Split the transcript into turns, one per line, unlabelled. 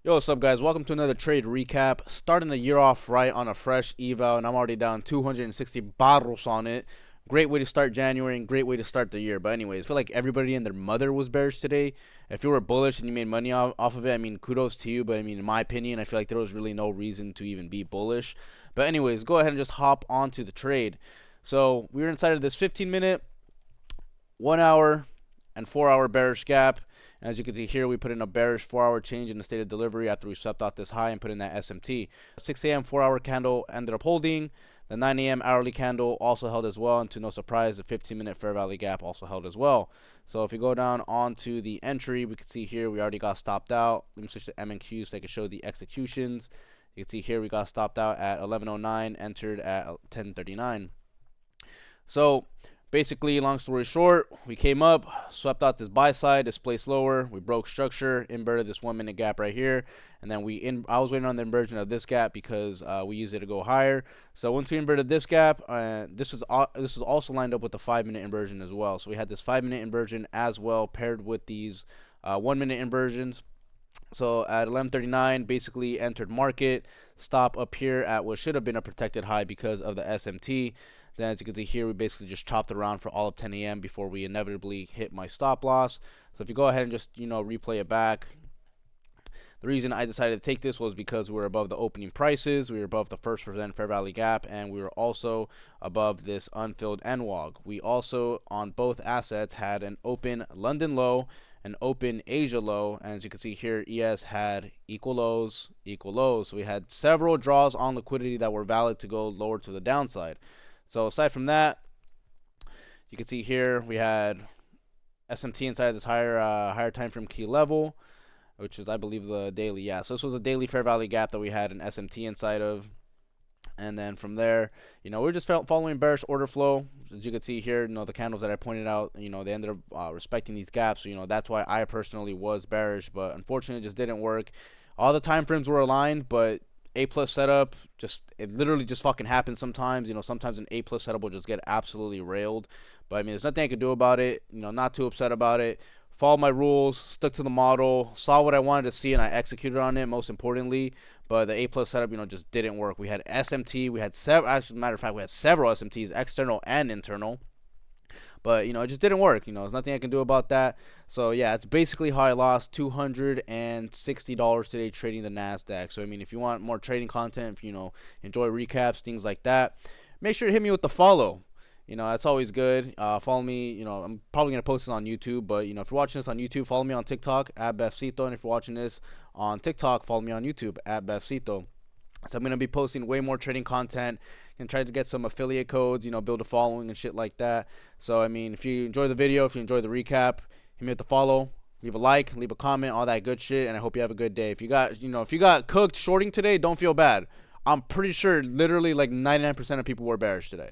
Yo, what's up, guys? Welcome to another trade recap. Starting the year off right on a fresh eval, and I'm already down 260 barros on it. Great way to start January and great way to start the year. But anyways, I feel like everybody and their mother was bearish today. If you were bullish and you made money off of it, I mean, kudos to you. But I mean, in my opinion, I feel like there was really no reason to even be bullish. But anyways, go ahead and just hop onto the trade. So we were inside of this 15-minute, 1 hour, and 4-hour bearish gap. As you can see here, we put in a bearish 4-hour change in the state of delivery after we swept out this high and put in that SMT. 6 a.m. 4-hour candle ended up holding. The 9 a.m. hourly candle also held as well, and to no surprise, the 15-minute fair value gap also held as well. So if you go down onto the entry, we can see here we already got stopped out. Let me switch to MNQ so I can show the executions. You can see here we got stopped out at 11:09, entered at 10:39. So basically, long story short, we came up, swept out this buy side, displaced lower, we broke structure, inverted this 1-minute gap right here, and then I was waiting on the inversion of this gap because we used it to go higher. So once we inverted this gap, this was also lined up with the 5-minute inversion as well. So we had this 5-minute inversion as well paired with these 1-minute inversions. So at 11:39, basically entered market, stop up here at what should have been a protected high because of the SMT. Then as you can see here, we basically just chopped around for all of 10 a.m. before we inevitably hit my stop loss. So if you go ahead and just, replay it back, the reason I decided to take this was because we were above the opening prices, we were above the 1% fair value gap, and we were also above this unfilled NWOG. We also, on both assets, had an open London low, an open Asia low, and as you can see here, ES had equal lows, equal lows. So we had several draws on liquidity that were valid to go lower to the downside. So aside from that, you can see here we had SMT inside this higher time frame key level, which is, I believe, the daily. Yeah, so this was a daily fair value gap that we had an SMT inside of. And then from there, we're just following bearish order flow. As you can see here, the candles that I pointed out, they ended up respecting these gaps. So, that's why I personally was bearish, but unfortunately it just didn't work. All the time frames were aligned, but A+ setup, it literally just fucking happens sometimes. Sometimes an A+ setup will just get absolutely railed. But I mean, there's nothing I can do about it. Not too upset about it. Followed my rules, stuck to the model, saw what I wanted to see, and I executed on it, most importantly. But the A+ setup, just didn't work. We had SMT, we had several, as a matter of fact, we had several SMTs, external and internal. But, it just didn't work. There's nothing I can do about that. So, yeah, it's basically how I lost $260 today trading the NASDAQ. So, I mean, if you want more trading content, if you, enjoy recaps, things like that, make sure to hit me with the follow. That's always good. Follow me. I'm probably going to post this on YouTube. But, if you're watching this on YouTube, follow me on TikTok at Bevcito. And if you're watching this on TikTok, follow me on YouTube at Bevcito. So I'm going to be posting way more trading content and try to get some affiliate codes, build a following and shit like that. So, I mean, if you enjoy the video, if you enjoy the recap, hit me with the follow, leave a like, leave a comment, all that good shit, and I hope you have a good day. If you got cooked shorting today, don't feel bad. I'm pretty sure literally like 99% of people were bearish today.